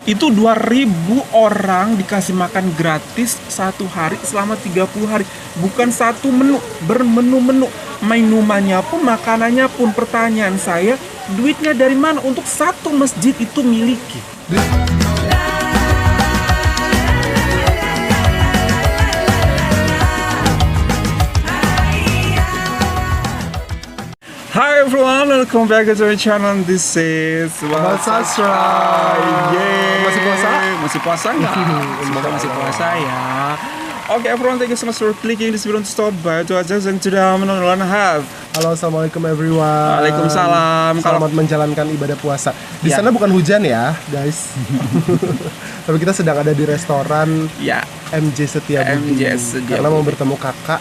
Itu 2.000 orang dikasih makan gratis satu hari selama 30 hari. Bukan satu menu, bermenu-menu. Minumannya pun, makanannya pun. Pertanyaan saya, duitnya dari mana untuk satu masjid itu miliki? Hi everyone, welcome back to our channel. This is Ahmad Sastra. Yeay. Masih puasa? Masih puasa nggak? Semoga masih puasa ya. Okay everyone, thank you so much for clicking this video to stop by to adjust and to the menonton have. Halo, assalamualaikum everyone. Waalaikumsalam. Selamat menjalankan ibadah puasa. Di Ya. sana bukan hujan ya, guys. Tapi kita sedang ada di restoran Ya, MJ Setiabudi. MJ Setiabudi. Karena mau bertemu kakak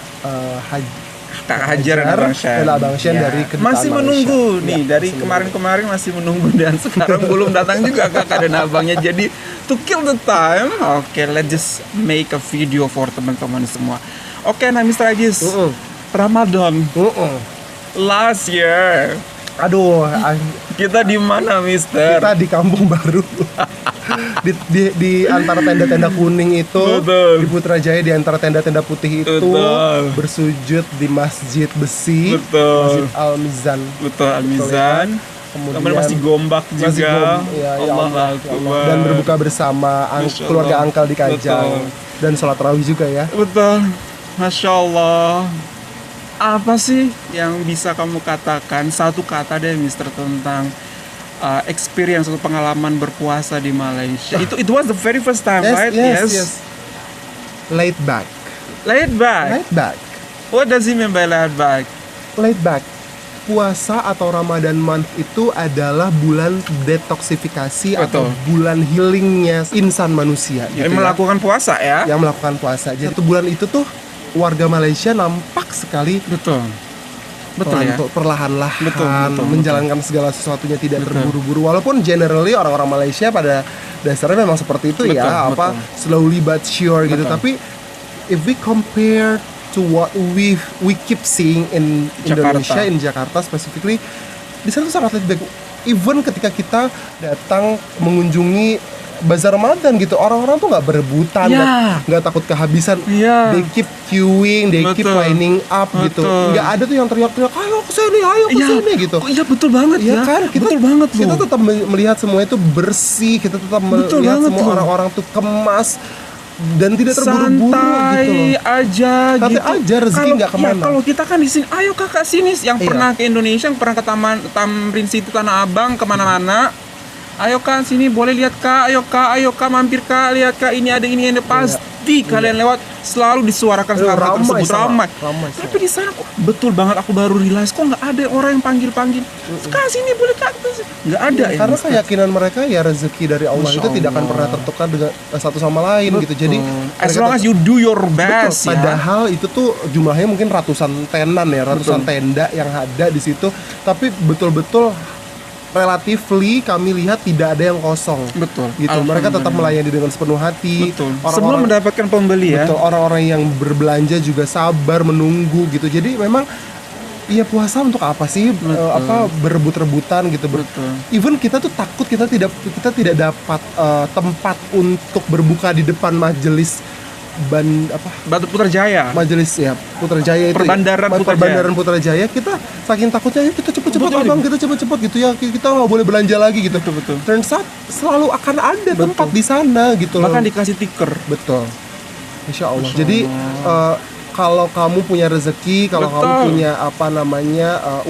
Kak Hajar dan Abang Shen. dan Abang Shen dari kedutaan masih Malaysia. menunggu nih Ya, dari masih kemarin-kemarin masih menunggu dan sekarang belum datang juga kakak dan abangnya. Jadi to kill the time, okay, let's just make a video for teman-teman semua. Oke, nah Mr. Ajis, Ramadan last year Aduh, kita di mana, Mister? kita di Kampung Baru. di antara tenda-tenda kuning itu, Betul. di Putrajaya, di antara tenda-tenda putih itu, Betul. bersujud di Masjid Besi, Betul. Masjid Al-Mizan. Betul, Al-Mizan. Kemudian masih gombak juga. Ya Allah Allah. Akbar. Dan berbuka bersama Masya keluarga Allah. angkal di Kajang. Betul. Dan sholat tarawih juga ya. Betul, Masya Allah. Apa sih yang bisa kamu katakan, satu kata deh Mister, tentang experience atau pengalaman berpuasa di Malaysia? It was the very first time, right? Yes. Laid back. Laid back. Laid back. What does it mean by laid back? Laid back. Puasa atau Ramadan month itu adalah bulan detoksifikasi atau Betul. bulan healingnya insan manusia. Yang gitu ya. melakukan puasa ya? Yang melakukan puasa. Jadi satu bulan itu tuh warga Malaysia nampak sekali Betul. Betul ya? perlahan-lahan Betul. menjalankan segala sesuatunya tidak Betul. terburu-buru. Walaupun generally orang-orang Malaysia pada dasarnya memang seperti itu Betul, ya, betul. slowly but sure gitu. Betul. Tapi if we compare to what we keep seeing in Jakarta. Indonesia, in Jakarta specifically, di sana tuh sangat lebih baik. Even ketika kita datang mengunjungi Bazar Ramadan gitu, orang-orang tuh nggak berebutan, Ya. nggak takut kehabisan. Ya. They keep queuing, they keep Betul. lining up gitu. Betul. Nggak ada tuh yang teriak-teriak, ayo kesini gitu. Iya betul banget Iya ya. kan? Betul banget loh. Kita tetap melihat semua itu bersih, kita tetap Betul melihat banget semua loh. orang-orang tuh kemas dan tidak terburu-buru santai gitu loh. aja Santai gitu. aja, rezeki nggak kemana. Kalau kita kan di sini, ayo kakak sini yang Iya. pernah ke Indonesia, yang pernah ke Tamrin City Tanah Abang, kemana-mana. Ayo kak sini, boleh lihat kak, ayo kak mampir kak, lihat kak, ini ada ini pasti kalian lewat selalu disuarakan hal Ramai tersebut sama. ramai. Ramai Tapi di sana kok betul banget, aku baru realize kok nggak ada orang yang panggil kak sini boleh kak, nggak ada ya. Karena Mister? keyakinan mereka ya rezeki dari Allah Masya itu tidak akan Allah. pernah tertukar dengan satu sama lain gitu. Jadi as mereka long as you do your betul, best ya. padahal itu tuh jumlahnya mungkin ratusan tenan ya, ratusan tenda yang ada di situ. Tapi betul-betul relatively kami lihat tidak ada yang kosong. Betul. Gitu. Mereka tetap Alhamdulillah. melayani dengan sepenuh hati. Betul. Sebelum Orang-orang mendapatkan pembeli ya. betul, orang-orang yang berbelanja juga sabar menunggu gitu. Jadi memang iya, puasa untuk apa sih? Berebut-rebutan gitu. Betul. Even kita tuh takut kita tidak dapat tempat untuk berbuka di depan majelis Batu Putrajaya. majelis ya Putrajaya itu Perbandaran ya. Putrajaya. Perbandaran Putrajaya. Kita saking takutnya ya kita cepet-cepet Betul. abang, kita cepet-cepet gitu ya, kita nggak boleh belanja lagi gitu. Betul. Turns out selalu akan ada tempat di sana gitu loh. Bahkan dikasih tiker. Betul. Insya Allah. Masya Jadi Allah. kalau kamu punya rezeki, kalau Betul. kamu punya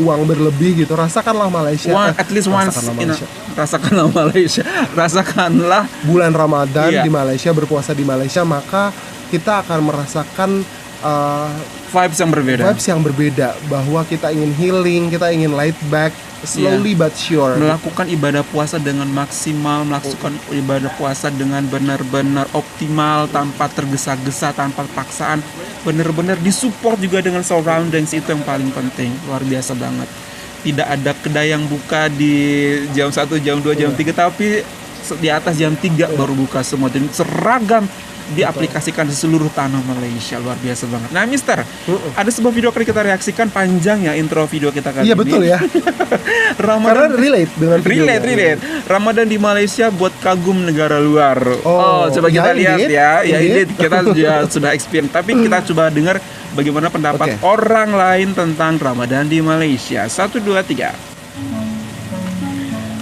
uang berlebih gitu, rasakanlah Malaysia. At least once rasakanlah in Malaysia. rasakanlah Malaysia. Rasakanlah Bulan Ramadan Iya. di Malaysia, berpuasa di Malaysia, maka kita akan merasakan vibes yang berbeda. vibes yang berbeda, bahwa kita ingin healing, kita ingin light back, slowly but sure. Melakukan ibadah puasa dengan maksimal, melakukan ibadah puasa dengan benar-benar optimal, tanpa tergesa-gesa, tanpa paksaan. Benar-benar disupport juga dengan surroundings, itu yang paling penting. Luar biasa banget. Tidak ada kedai yang buka di jam 1, jam 2, jam 3, tapi di atas jam 3 baru buka semua, dan seragam diaplikasikan di seluruh tanah Malaysia. Luar biasa banget. Nah, Mister, ada sebuah video akan kita reaksikan, panjang ya intro video kita kali ini. Iya betul ya. Karena relate dengan videonya. Relate. Ramadan di Malaysia buat kagum negara luar. Coba kita lihat indeed. ya. Ya ini kita sudah experience, tapi kita coba dengar bagaimana pendapat orang lain tentang Ramadan di Malaysia. 1 2 3.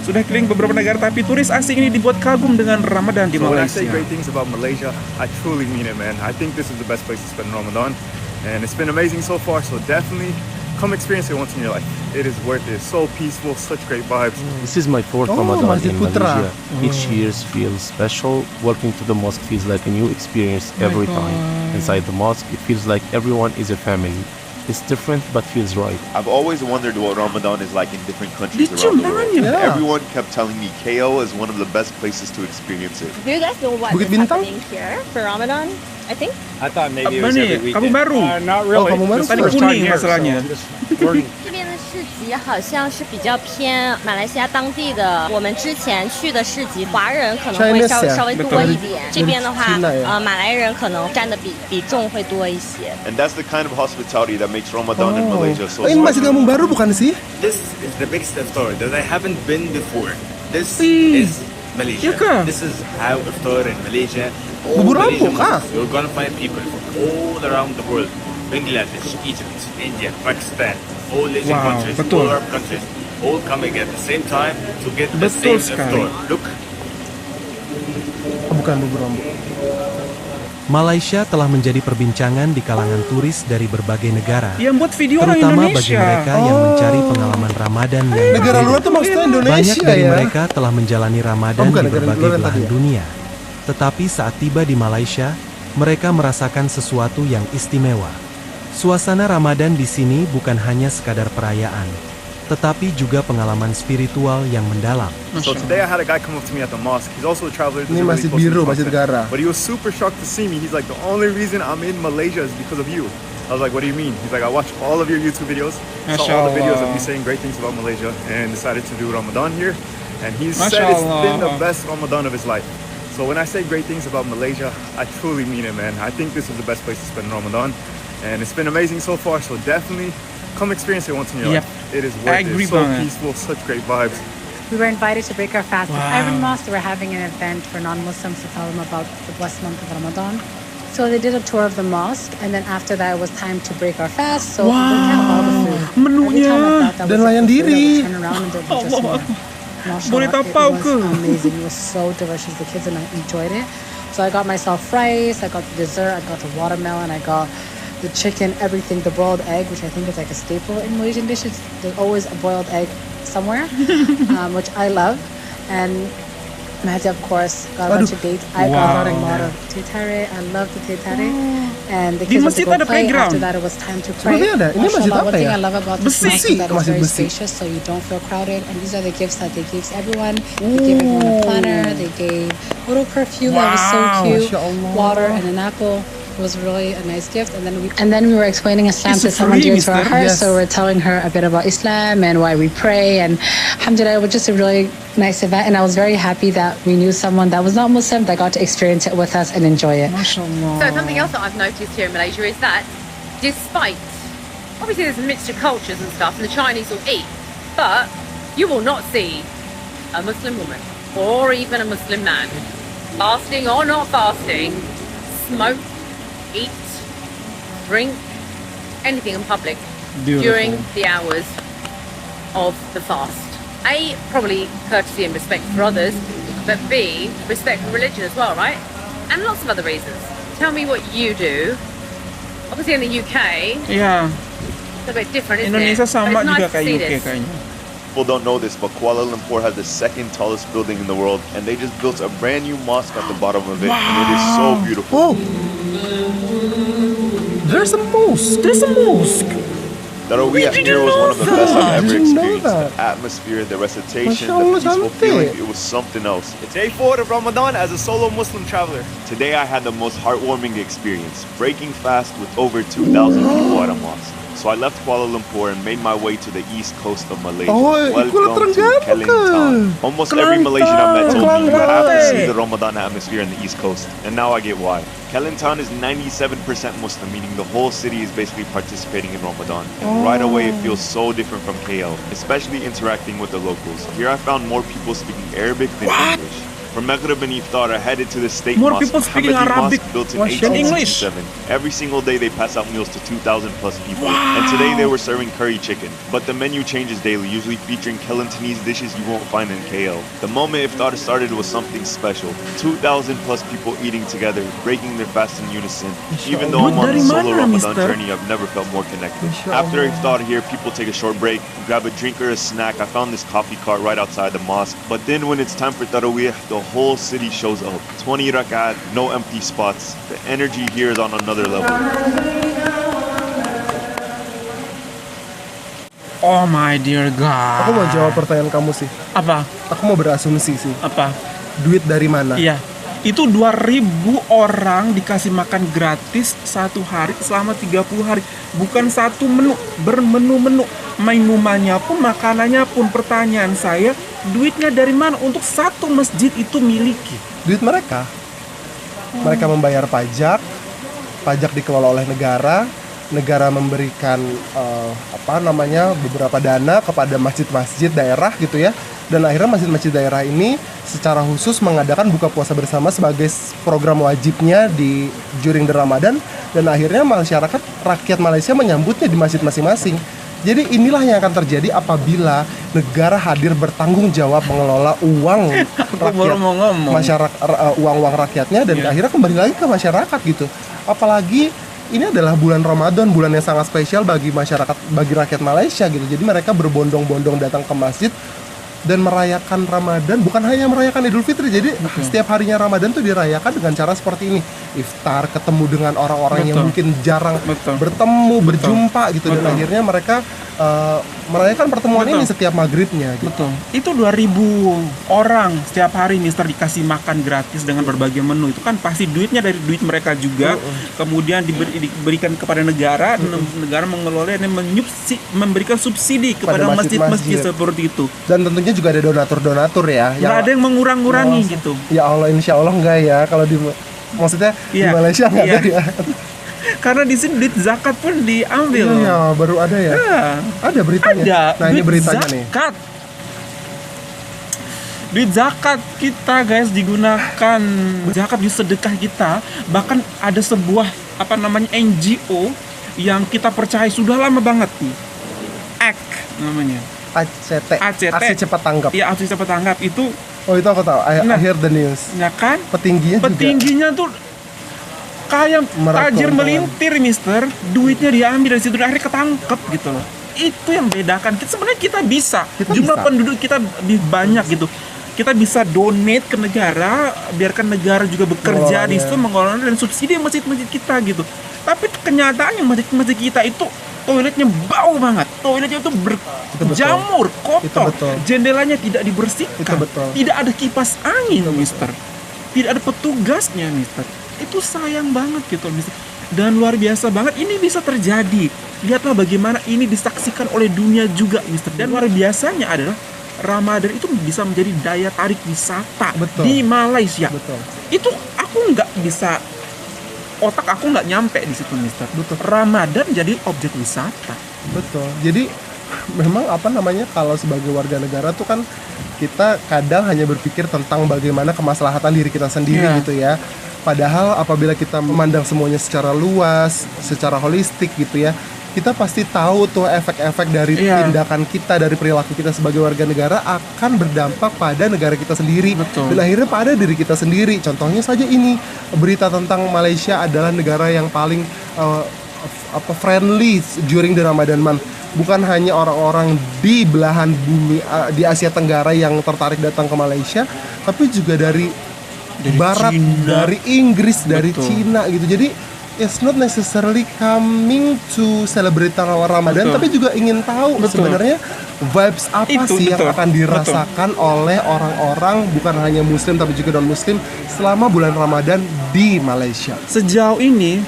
Sudah keliling beberapa negara, tapi turis asing ini dibuat kagum dengan Ramadan di When I say Malaysia. great things about Malaysia, I truly mean it, man. I think this is the best place to spend Ramadan, and it's been amazing so far. So definitely come experience it once in your life. It is worth it. So peaceful, such great vibes. This is my fourth Oh, Ramadan Masjid in Putra. Malaysia. Each year feels special. Walking to the mosque feels like a new experience every time. Inside the mosque, it feels like everyone is a family. It's different but feels right. I've always wondered what Ramadan is like in different countries Did around you the world. know? Yeah. Everyone kept telling me KL is one of the best places to experience it. Do you guys know what Bukit is Bintang? happening here for Ramadan? I think. I thought maybe it Apa was nih? every Kamu weekend. baru? Not really. kamu baru? This is Tadi the first time kuning here, so masalahnya. I'm just learning. 这边的市集好像是比较偏马来西亚当地的，我们之前去的市集，华人可能会 Chinese 稍微多一点。这边的话， China 呀马来人可能占的比重会多一些。 And that's the kind of hospitality that makes Ramadan in Malaysia so Ini Masjid special. Kampung Baru bukan sih? This is the biggest iftar that I haven't been before. This Ih, is Malaysia. iya kah? This is how iftar in Malaysia. All Bubur Malaysian Lampung, ah. Muslims, you're gonna find people from all around the world. Bangladesh, Egypt, India, Pakistan, all Asian Wow, countries, betul. all Arab countries, all coming at the same time to get the Betul same sekali. iftar. Look, Bukan bubur rambut. Malaysia telah menjadi perbincangan di kalangan turis dari berbagai negara, Yang buat video orang terutama bagi Indonesia. mereka yang mencari pengalaman Ramadan yang Negara berbeda. luar tuh maksudnya Banyak Indonesia dari ya. mereka telah menjalani Ramadan bukan di negara berbagai luar yang belahan tadi ya? dunia. Tetapi saat tiba di Malaysia, mereka merasakan sesuatu yang istimewa. Suasana Ramadan di sini bukan hanya sekadar perayaan, tetapi juga pengalaman spiritual yang mendalam. So today I had a guy come up to me at the mosque. He's also a traveler. Ini doesn't Masjid post Biru, his Masjid content. Gara. But he was super shocked to see me. He's like, the only reason I'm in Malaysia is because of you. I was like, what do you mean? He's like, I watched all of your YouTube videos, saw all the videos of you saying great things about Malaysia, and decided to do Ramadan here. And he said it's been the best Ramadan of his life. So when I say great things about Malaysia, I truly mean it, man. I think this is the best place to spend Ramadan. And it's been amazing so far, so definitely come experience it once in your Yep. life. It is I worth agree it. So banget. peaceful, such great vibes. We were invited to break our fast Wow. at Iron Mosque. They were having an event for non-Muslims to tell them about the blessed month of Ramadan. So they did a tour of the mosque, and then after that it was time to break our fast. So we have all the food. Menunya. Every time I thought that Dan was layan it, the food, I diri. would turn around and there would be just more. Mashallah, Boleh tapau it ke? was amazing. It was so delicious. The kids and I enjoyed it. So I got myself rice, I got the dessert, I got the watermelon, I got the chicken, everything, the boiled egg, which I think is like a staple in Malaysian dishes. There's always a boiled egg somewhere, which I love. And Mahdi, of course, got a bunch of dates. I got a lot of teh tarik. I love the teh tarik. And the Di kids went masjid to go ada play. playground. After that, it was time to pray. Sebenarnya ada. Ini masjid Mashallah, apa one thing ya? I love about this Besi. mosque is that it's Masjid very besi. spacious, so you don't feel crowded. And these are the gifts that they gave everyone. They gave everyone a planner. They gave little perfume that was so Wow. cute, Mashallah. water and an apple. It was really a nice gift. And then we were explaining Islam It's to someone free, dear to our mister. hearts. Yes. So we're telling her a bit about Islam and why we pray. And alhamdulillah, it was just a really nice event. And I was very happy that we knew someone that was not Muslim that got to experience it with us and enjoy it. So something else that I've noticed here in Malaysia is that despite, obviously there's a mixture of cultures and stuff, and the Chinese will eat, but you will not see a Muslim woman or even a Muslim man, fasting or not fasting, smoke, eat, drink, anything in public during the hours of the fast. A, probably courtesy and respect for others, but B, respect for religion as well, right? And lots of other reasons. Tell me what you do. Obviously in the UK, Ya, it's a bit different, isn't Indonesia it? But sama it's nice juga to kayak see UK this. kayaknya. People don't know this, but Kuala Lumpur has the second tallest building in the world, and they just built a brand new mosque at the bottom of it, and it is so beautiful. Oh, there's a mosque. There's a mosque. Tarawih didn't here was one of the know best I've that. ever Didn't know experienced. that. The atmosphere, the recitation, Mashallah, the peaceful Sante. feeling, it was something else. Day 4 of Ramadan as a solo Muslim traveler. Today I had the most heartwarming experience, breaking fast with over 2,000 people at a mosque. So I left Kuala Lumpur and made my way to the east coast of Malaysia. Oh, Kuala Welcome to Terengganu Kelantan. Almost every Malaysian I met told me you have to see Kelantan. the Ramadan atmosphere in the east coast. And now I get why. Kelantan is 97% Muslim, meaning the whole city is basically participating in Ramadan. And right away it feels so different from KL, especially interacting with the locals. Here I found more people speaking Arabic than English. From Maghrib and Iftar, I headed to the state More mosque, people speaking Muhammadi Arabic Mosque, built in than English. 1867. Every single day they pass out meals to 2,000 plus people. And today they were serving curry chicken. But the menu changes daily, usually featuring Kelantanese dishes you won't find in KL. The moment Iftar started was something special. 2,000 plus people eating together, breaking their fast in unison. Even though I'm on Dari a solo mana, Ramadan mister? journey, I've never felt more connected. Masya After Allah. Iftar here, people take a short break, grab a drink or a snack. I found this coffee cart right outside the mosque. But then when it's time for Taraweeh, the whole city shows up. 20 rakat, no empty spots. The energy here is on another level. Oh my dear God. Aku mau jawab pertanyaan kamu sih. Apa? Aku mau berasumsi sih. Apa? Duit dari mana? Iya. Itu 2.000 orang dikasih makan gratis satu hari selama 30 hari. Bukan satu menu, bermenu-menu. Minumannya pun, makanannya pun. Pertanyaan saya, duitnya dari mana untuk satu masjid itu miliki? Duit mereka. Mereka membayar pajak. Pajak dikelola oleh negara. Negara memberikan beberapa dana kepada masjid-masjid daerah gitu ya. Dan akhirnya masjid-masjid daerah ini secara khusus mengadakan buka puasa bersama sebagai program wajibnya di during the Ramadan, dan akhirnya masyarakat rakyat Malaysia menyambutnya di masjid masing-masing. Jadi inilah yang akan terjadi apabila negara hadir bertanggung jawab mengelola uang baru mau ngomong. masyarakat, uang-uang rakyatnya, dan akhirnya kembali lagi ke masyarakat gitu. Apalagi ini adalah bulan Ramadan, bulan yang sangat spesial bagi masyarakat, bagi rakyat Malaysia gitu. Jadi mereka berbondong-bondong datang ke masjid dan merayakan Ramadan, bukan hanya merayakan Idul Fitri. Jadi setiap harinya Ramadan tuh dirayakan dengan cara seperti ini. Iftar, ketemu dengan orang-orang yang mungkin jarang bertemu, berjumpa gitu. Dan akhirnya mereka merayakan pertemuan ini setiap maghribnya gitu. Betul. Itu 2.000 orang setiap hari mister dikasih makan gratis dengan berbagai menu. Itu kan pasti duitnya dari duit mereka juga. Kemudian diberikan kepada negara, dan negara mengelola dan memberikan subsidi kepada Pada masjid-masjid masjid-masjid. seperti itu. Dan tentunya juga ada donatur-donatur ya. Nggak ada yang mengurang-ngurangi gitu. Ya Allah, insya Allah enggak ya. Kalau maksudnya di Iya. Malaysia nggak Iya. ada ya. Karena di sini duit zakat pun diambil. Iya, baru ada ya. Ada beritanya. Ada. Nah, ini Duit beritanya nih. zakat. Duit zakat kita guys digunakan, zakat di sedekah kita. Bahkan ada sebuah NGO yang kita percaya sudah lama banget nih. ACT namanya. ACT. ACT. Aksi cepat tanggap. Iya, aksi cepat tanggap itu. Oh, itu aku tahu. I Nah. hear the news. Ya kan? Petingginya tuh kayak tajir melintir mister, duitnya diambil dari situ dan akhirnya ketangkep gitu loh. Itu yang bedakan. Sebenarnya kita bisa. Jumlah bisa. penduduk kita lebih banyak gitu. Kita bisa donate ke negara, biarkan negara juga bekerja di situ mengelola dan subsidi masjid-masjid kita gitu. Tapi kenyataannya masjid-masjid kita itu toiletnya bau banget. Toiletnya itu berjamur, kotor. Jendelanya tidak dibersihkan. Itu betul. Tidak ada kipas angin, mister. Tidak ada petugasnya, mister. Itu sayang banget gitu, mister. Dan luar biasa banget ini bisa terjadi. Lihatlah bagaimana ini disaksikan oleh dunia juga, mister. Dan luar biasanya adalah Ramadan itu bisa menjadi daya tarik wisata di Malaysia. Itu aku nggak bisa, otak aku nggak nyampe di situ, mister. Ramadan jadi objek wisata. Betul. Jadi memang kalau sebagai warga negara tuh kan kita kadang hanya berpikir tentang bagaimana kemaslahatan diri kita sendiri gitu ya. Padahal apabila kita memandang semuanya secara luas, secara holistik gitu ya, kita pasti tahu tuh efek-efek dari tindakan kita, dari perilaku kita sebagai warga negara akan berdampak pada negara kita sendiri. Dan akhirnya pada diri kita sendiri. Contohnya saja ini, berita tentang Malaysia adalah negara yang paling friendly during the Ramadan month. Bukan hanya orang-orang di belahan bumi di Asia Tenggara yang tertarik datang ke Malaysia, tapi juga dari Barat, China. dari Inggris, dari Cina gitu. Jadi it's not necessarily coming to celebrate Ramadan, tapi juga ingin tahu sebenarnya vibes apa yang akan dirasakan oleh orang-orang bukan hanya Muslim tapi juga non Muslim selama bulan Ramadan di Malaysia. Sejauh ini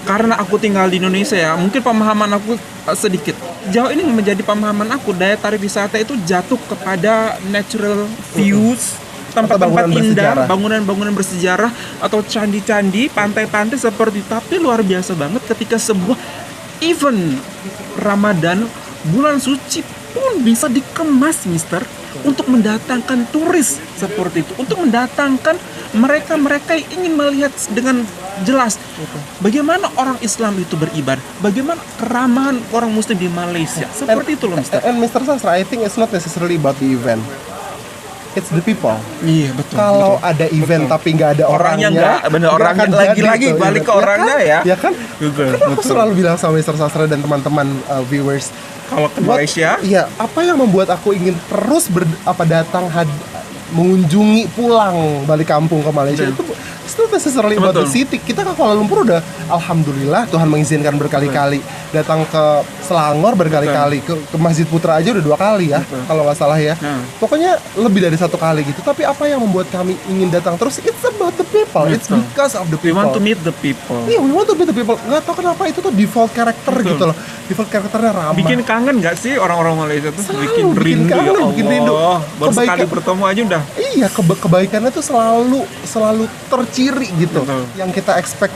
karena aku tinggal di Indonesia ya, mungkin pemahaman aku sedikit. Jauh ini menjadi pemahaman aku, daya tarik wisata itu jatuh kepada natural views, tempat-tempat indah, bangunan-bangunan bersejarah atau candi-candi, pantai-pantai seperti itu. Tapi luar biasa banget ketika sebuah event Ramadan, bulan suci pun bisa dikemas, Mister, untuk mendatangkan turis seperti itu, untuk mendatangkan mereka-mereka yang ingin melihat dengan jelas bagaimana orang Islam itu beribadah, bagaimana keramahan orang Muslim di Malaysia. Seperti itu loh, Mister. And Mr. Sastra, I think it's not necessarily about the event. It's the people. Iya, betul. Kalau betul, ada event betul. tapi nggak ada orangnya, nggak, bener, orangnya lagi-lagi gitu, balik ke orangnya ya. Ya kan? Betul, Kan aku betul. selalu bilang sama Mr. Sastra dan teman-teman viewers, Kalau ke Malaysia, iya, apa yang membuat aku ingin terus datang mengunjungi pulang balik kampung ke Malaysia itu it's not necessarily about the city. Kita ke Kuala Lumpur udah alhamdulillah Tuhan mengizinkan berkali-kali, datang ke Selangor berkali-kali, ke Masjid Putra aja udah 2 kali ya kalau nggak salah ya. Pokoknya lebih dari 1 kali gitu. Tapi apa yang membuat kami ingin datang terus? It's about the people. It's because of the we people. want to meet the people. Iya, we want to meet the people. Nggak tahu kenapa itu tuh default karakter gitu loh. Default karakternya ramah. Bikin kangen nggak sih orang-orang Malaysia tuh? Selalu Bikin rindu kangen, ya Allah. bikin rindu. Baru sekali Kebaikan- bertemu aja udah. Iya, kebaikannya tuh selalu terciri gitu. Betul. Yang kita expect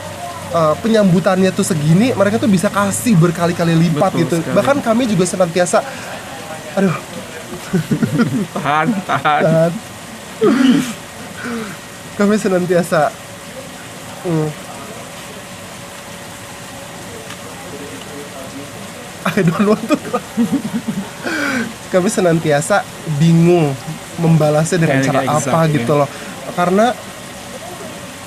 penyambutannya tuh segini, mereka tuh bisa kasih berkali-kali lipat Betul gitu. sekali. Bahkan kami juga senantiasa, aduh, Tahan. tahan. Kami senantiasa I don't want to cry. Kami senantiasa bingung membalasnya dengan cara Exactly. apa gitu loh. Karena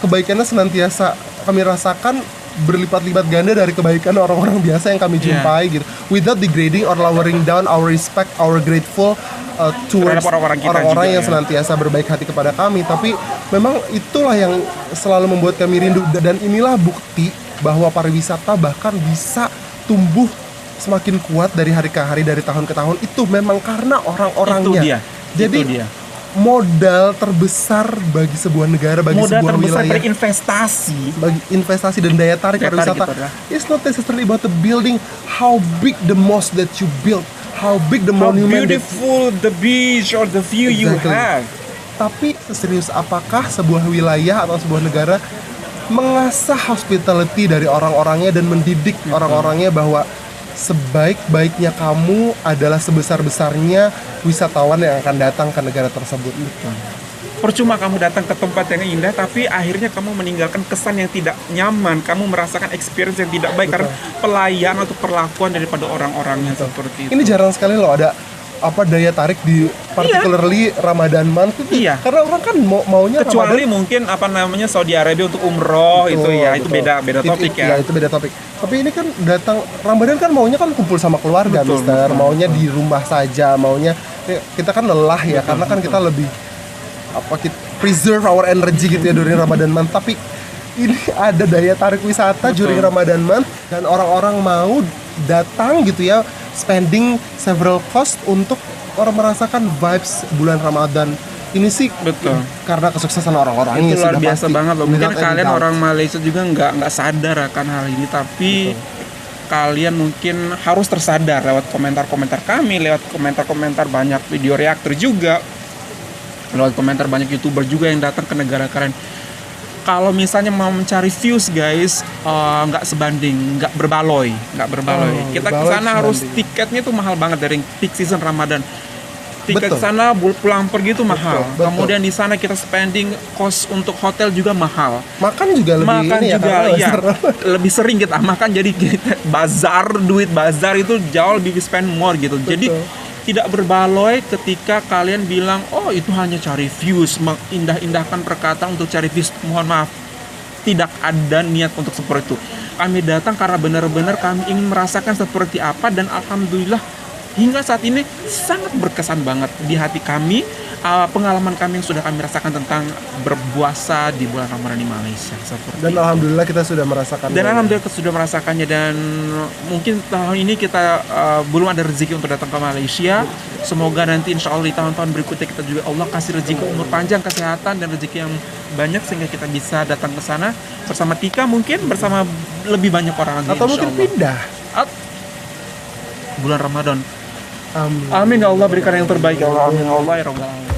kebaikannya senantiasa kami rasakan berlipat-lipat ganda dari kebaikan orang-orang biasa yang kami jumpai gitu. Without degrading or lowering down our respect, our grateful towards Terhadap orang-orang kita orang-orang juga, yang ya. senantiasa berbaik hati kepada kami. Tapi memang itulah yang selalu membuat kami rindu. Dan inilah bukti bahwa pariwisata bahkan bisa tumbuh semakin kuat dari hari ke hari, dari tahun ke tahun. Itu memang karena orang-orangnya. Jadi Itu dia. modal terbesar bagi sebuah negara, bagi Modal sebuah terbesar wilayah, berinvestasi. bagi investasi dan daya tarik Daya tarik pariwisata. gitu, dah. It's not necessarily about the building, how big the mosque that you built, how big the How monument that- beautiful the beach or the view you Exactly. have. Tapi serius apakah sebuah wilayah atau sebuah negara mengasah hospitality dari orang-orangnya dan mendidik orang-orangnya bahwa sebaik-baiknya kamu adalah sebesar-besarnya wisatawan yang akan datang ke negara tersebut. Percuma kamu datang ke tempat yang indah, tapi akhirnya kamu meninggalkan kesan yang tidak nyaman. Kamu merasakan experience yang tidak baik karena pelayan atau perlakuan daripada orang-orangnya seperti itu. Ini jarang sekali loh ada daya tarik di particularly Ramadan month itu. Iya. Karena orang kan maunya Kecuali Ramadan. mungkin Saudi Arabia untuk umroh itu ya, itu Betul. beda topik ya. Itu beda topik. Tapi ini kan datang Ramadan kan maunya kan kumpul sama keluarga, Betul, Mister. betul, Maunya di rumah saja, maunya kita kan lelah ya, karena kan kita lebih kita preserve our energy gitu ya during Ramadan month. Tapi ini ada daya tarik wisata during Ramadan month dan orang-orang mau datang gitu ya, spending several cost untuk orang merasakan vibes bulan Ramadan. Ini sih Betul. karena kesuksesan orang-orangnya Itu luar sudah biasa pasti. banget loh. Mungkin Without any kalian doubt. orang Malaysia juga nggak sadar akan hal ini, tapi kalian mungkin harus tersadar lewat komentar-komentar kami, lewat komentar-komentar banyak video reaktor juga, lewat komentar banyak YouTuber juga yang datang ke negara kalian. Kalau misalnya mau mencari views guys, nggak sebanding, nggak berbaloi. Kita ke berbaloi sana harus sebanding. tiketnya tuh mahal banget dari peak season Ramadan. Tiket Betul. sana pulang pergi itu mahal. betul. Kemudian di sana kita spending cost untuk hotel juga mahal. Makan juga lebih Makan ini ya, juga karena iya. Ramadan. Lebih sering kita makan, jadi kita duit bazar itu jauh lebih spend more gitu. Jadi tidak berbaloi ketika kalian bilang, oh itu hanya cari views, mengindah-indahkan perkataan untuk cari views. Mohon maaf, tidak ada niat untuk seperti itu. Kami datang karena benar-benar kami ingin merasakan seperti apa, dan alhamdulillah hingga saat ini sangat berkesan banget di hati kami. Pengalaman kami yang sudah kami rasakan tentang berpuasa di bulan Ramadan di Malaysia seperti Dan itu. alhamdulillah kita sudah merasakan. Dan alhamdulillah kita sudah merasakannya, dan mungkin tahun ini kita belum ada rezeki untuk datang ke Malaysia. Semoga nanti insya Allah di tahun-tahun berikutnya kita juga Allah kasih rezeki umur panjang, kesehatan, dan rezeki yang banyak sehingga kita bisa datang ke sana bersama Tika, mungkin bersama lebih banyak orang lagi. Atau insya mungkin Allah. pindah. Bulan Ramadan. Amin. Amin ya Allah, berikan yang terbaik ya Allah. Amin ya Allah ya Rabbal Alamin.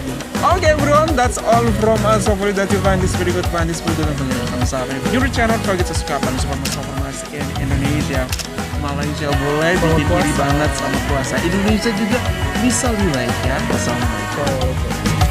Okay everyone, that's all from us. Hopefully that you find this video good, find this video good, dan tentunya sama if you're channel, don't forget to subscribe dan support informasi in Indonesia. Malaysia boleh bikin diri banget sama puasa. Indonesia juga bisa relax ya. Assalamualaikum.